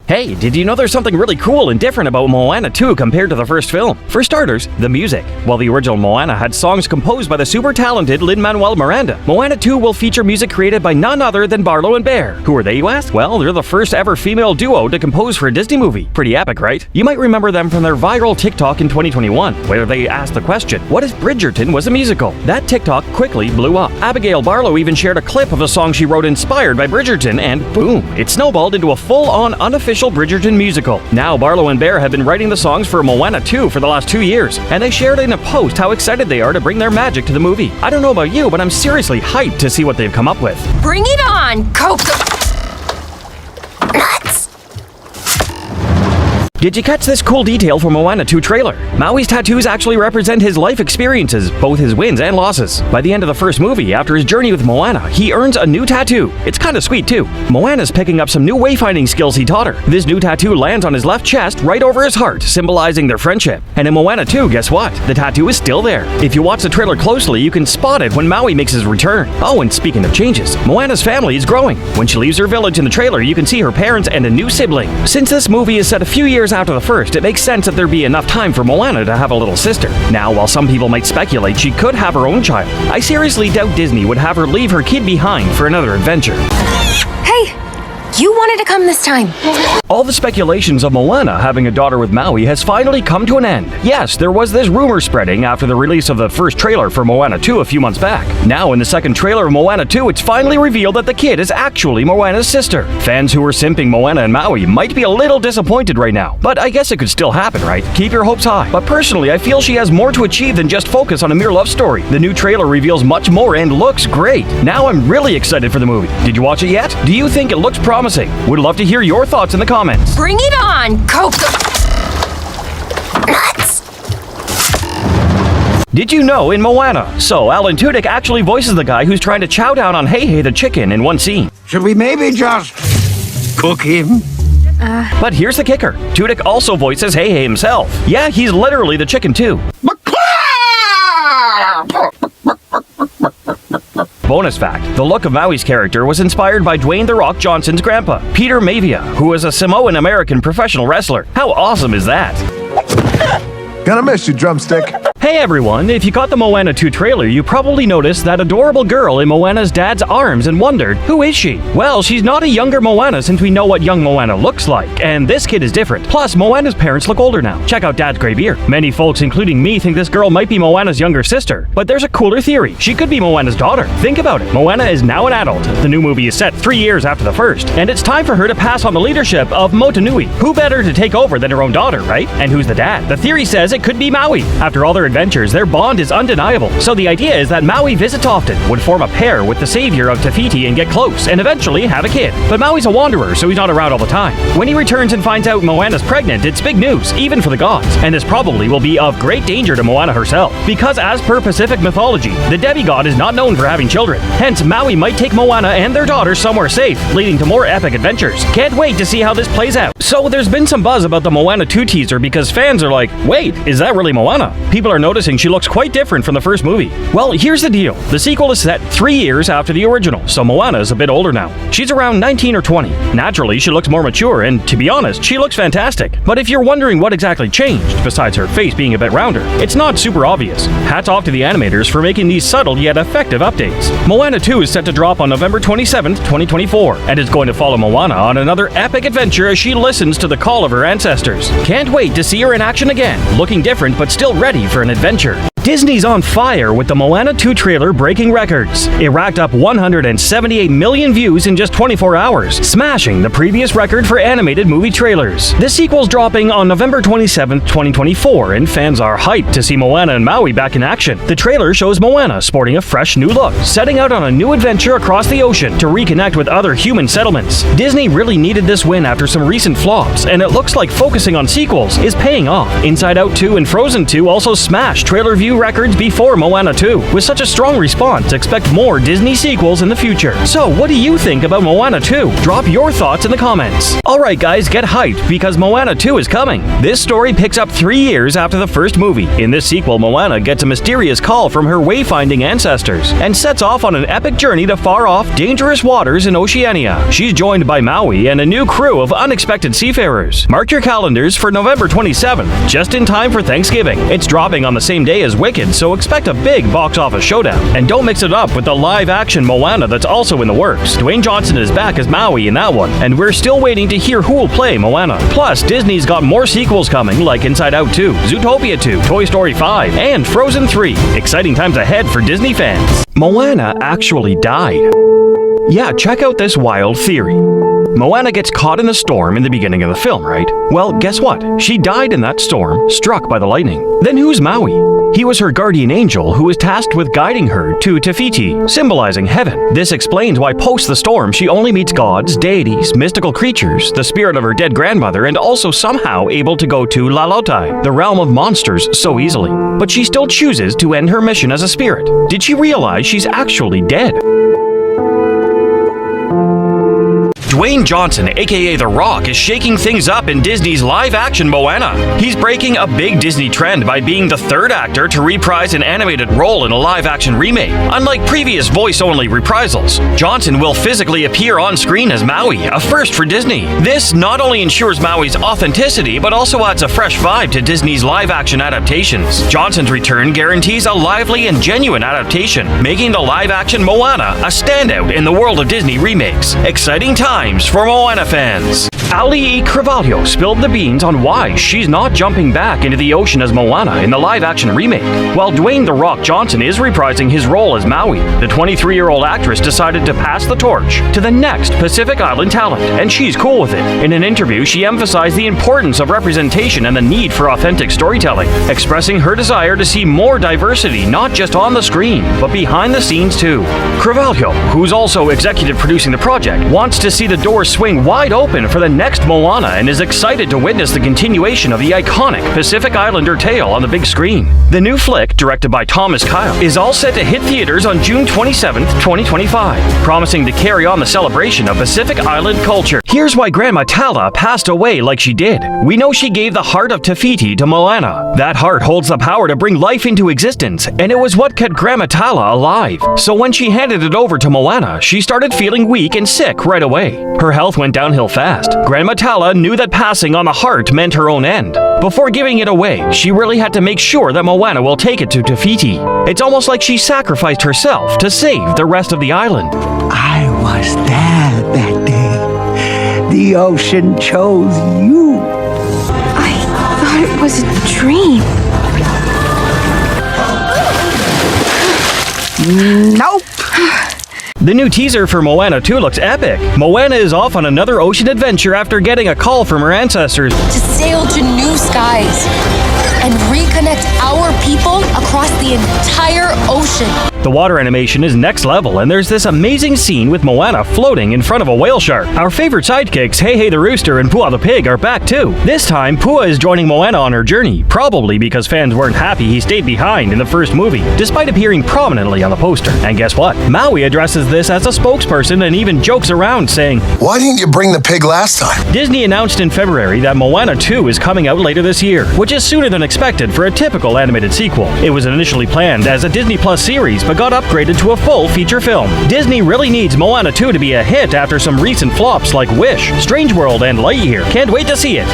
Hey, did you know there's something really cool and different about Moana 2 compared to the first film? For starters, the music. While the original Moana had songs composed by the super talented Lin-Manuel Miranda, Moana 2 will feature music created by none other than Barlow and Bear. Who are they, you ask? Well, they're the first ever female duo to compose for a Disney movie. Pretty epic, right? You might remember them from their viral TikTok in 2021, where they asked the question, what if Bridgerton was a musical? That TikTok quickly blew up. Abigail Barlow even shared a clip of a song she wrote inspired by Bridgerton, and boom, it snowballed into a full-on unofficial Bridgerton musical. Now, Barlow and Bear have been writing the songs for Moana 2 for the last 2 years, and they shared in a post how excited they are to bring their magic to the movie. I don't know about you, but I'm seriously hyped to see what they've come up with. Bring it on, Coco! Did you catch this cool detail from Moana 2 trailer? Maui's tattoos actually represent his life experiences, both his wins and losses. By the end of the first movie, after his journey with Moana, he earns a new tattoo. It's kinda sweet too. Moana's picking up some new wayfinding skills he taught her. This new tattoo lands on his left chest, right over his heart, symbolizing their friendship. And in Moana 2, guess what? The tattoo is still there. If you watch the trailer closely, you can spot it when Maui makes his return. Oh, and speaking of changes, Moana's family is growing. When she leaves her village in the trailer, you can see her parents and a new sibling. Since this movie is set a few years after the first, it makes sense that there be enough time for Moana to have a little sister. Now, while some people might speculate she could have her own child, I seriously doubt Disney would have her leave her kid behind for another adventure. Hey, you wanted to come this time. All the speculations of Moana having a daughter with Maui has finally come to an end. Yes, there was this rumor spreading after the release of the first trailer for Moana 2 a few months back. Now, in the second trailer of Moana 2, it's finally revealed that the kid is actually Moana's sister. Fans who were simping Moana and Maui might be a little disappointed right now, but I guess it could still happen, right? Keep your hopes high. But personally, I feel she has more to achieve than just focus on a mere love story. The new trailer reveals much more and looks great. Now I'm really excited for the movie. Did you watch it yet? Do you think it looks promising? Would love to hear your thoughts in the comments. Bring it on, Coco! Nuts! Did you know in Moana? So, Alan Tudyk actually voices the guy who's trying to chow down on Hey Hey the chicken in one scene. Should we maybe just cook him? But here's the kicker. Tudyk also voices Hey Hey himself. Yeah, he's literally the chicken too. Bonus fact, the look of Maui's character was inspired by Dwayne "The Rock" Johnson's grandpa, Peter Mavia, who was a Samoan-American professional wrestler. How awesome is that? Gonna miss you, drumstick. Hey everyone, if you caught the Moana 2 trailer, you probably noticed that adorable girl in Moana's dad's arms and wondered, who is she? Well, she's not a younger Moana since we know what young Moana looks like, and this kid is different. Plus, Moana's parents look older now. Check out Dad's gray beard. Many folks, including me, think this girl might be Moana's younger sister, but there's a cooler theory. She could be Moana's daughter. Think about it. Moana is now an adult. The new movie is set 3 years after the first, and it's time for her to pass on the leadership of Motunui. Who better to take over than her own daughter, right? And who's the dad? The theory says it could be Maui. After all their adventures, their bond is undeniable. So the idea is that Maui visits often, would form a pair with the savior of Te Fiti and get close, and eventually have a kid. But Maui's a wanderer, so he's not around all the time. When he returns and finds out Moana's pregnant, it's big news, even for the gods. And this probably will be of great danger to Moana herself, because as per Pacific mythology, the demigod is not known for having children. Hence, Maui might take Moana and their daughter somewhere safe, leading to more epic adventures. Can't wait to see how this plays out. So there's been some buzz about the Moana 2 teaser because fans are like, wait, is that really Moana? People are noticing she looks quite different from the first movie. Well, here's the deal. The sequel is set 3 years after the original, so Moana is a bit older now. She's around 19 or 20. Naturally, she looks more mature, and to be honest, she looks fantastic. But if you're wondering what exactly changed, besides her face being a bit rounder, it's not super obvious. Hats off to the animators for making these subtle yet effective updates. Moana 2 is set to drop on November 27th, 2024, and is going to follow Moana on another epic adventure as she listens to the call of her ancestors. Can't wait to see her in action again, looking different but still ready for an adventure. Disney's on fire with the Moana 2 trailer breaking records. It racked up 178 million views in just 24 hours, smashing the previous record for animated movie trailers. The sequel's dropping on November 27th, 2024, and fans are hyped to see Moana and Maui back in action. The trailer shows Moana sporting a fresh new look, setting out on a new adventure across the ocean to reconnect with other human settlements. Disney really needed this win after some recent flops, and it looks like focusing on sequels is paying off. Inside Out 2 and Frozen 2 also smashed trailer views new records before Moana 2. With such a strong response, expect more Disney sequels in the future. So, what do you think about Moana 2? Drop your thoughts in the comments. Alright guys, get hyped because Moana 2 is coming. This story picks up 3 years after the first movie. In this sequel, Moana gets a mysterious call from her wayfinding ancestors and sets off on an epic journey to far-off, dangerous waters in Oceania. She's joined by Maui and a new crew of unexpected seafarers. Mark your calendars for November 27th, just in time for Thanksgiving. It's dropping on the same day as Wicked, so expect a big box office showdown. And don't mix it up with the live-action Moana that's also in the works. Dwayne Johnson is back as Maui in that one, and we're still waiting to hear who will play Moana. Plus, Disney's got more sequels coming like Inside Out 2, Zootopia 2, Toy Story 5, and Frozen 3. Exciting times ahead for Disney fans. Moana actually died. Yeah, check out this wild theory. Moana gets caught in the storm in the beginning of the film, right? Well, guess what? She died in that storm, struck by the lightning. Then who's Maui? He was her guardian angel who was tasked with guiding her to Te Fiti, symbolizing heaven. This explains why post the storm she only meets gods, deities, mystical creatures, the spirit of her dead grandmother, and also somehow able to go to Lalotai, the realm of monsters, so easily. But she still chooses to end her mission as a spirit. Did she realize she's actually dead? Dwayne Johnson, aka The Rock, is shaking things up in Disney's live-action Moana. He's breaking a big Disney trend by being the third actor to reprise an animated role in a live-action remake. Unlike previous voice-only reprisals, Johnson will physically appear on screen as Maui, a first for Disney. This not only ensures Maui's authenticity, but also adds a fresh vibe to Disney's live-action adaptations. Johnson's return guarantees a lively and genuine adaptation, making the live-action Moana a standout in the world of Disney remakes. Exciting times for Moana fans. Ali E. Carvalho spilled the beans on why she's not jumping back into the ocean as Moana in the live-action remake. While Dwayne "The Rock" Johnson is reprising his role as Maui, the 23-year-old actress decided to pass the torch to the next Pacific Island talent, and she's cool with it. In an interview, she emphasized the importance of representation and the need for authentic storytelling, expressing her desire to see more diversity not just on the screen, but behind the scenes too. Carvalho, who's also executive producing the project, wants to see the doors swing wide open for the next Moana and is excited to witness the continuation of the iconic Pacific Islander tale on the big screen. The new flick, directed by Thomas Kyle, is all set to hit theaters on June 27th, 2025, promising to carry on the celebration of Pacific Island culture. Here's why Grandma Tala passed away like she did. We know she gave the heart of Te Fiti to Moana. That heart holds the power to bring life into existence, and it was what kept Grandma Tala alive. So when she handed it over to Moana, she started feeling weak and sick right away. Her health went downhill fast. Grandma Tala knew that passing on the heart meant her own end. Before giving it away, she really had to make sure that Moana will take it to Te Fiti. It's almost like she sacrificed herself to save the rest of the island. I was there that day. The ocean chose you. I thought it was a dream. Nope. The new teaser for Moana 2 looks epic. Moana is off on another ocean adventure after getting a call from her ancestors To sail to new skies and reconnect our people across the entire ocean. The water animation is next level, and there's this amazing scene with Moana floating in front of a whale shark. Our favorite sidekicks, Hey Hey the Rooster and Pua the Pig, are back too. This time, Pua is joining Moana on her journey, probably because fans weren't happy he stayed behind in the first movie, despite appearing prominently on the poster. And guess what? Maui addresses this as a spokesperson and even jokes around, saying, Why didn't you bring the pig last time? Disney announced in February that Moana 2 is coming out later this year, which is sooner than expected for a typical animated sequel. It was initially planned as a Disney Plus series, but got upgraded to a full feature film. Disney really needs Moana 2 to be a hit after some recent flops like Wish, Strange World, and Lightyear. Can't wait to see it.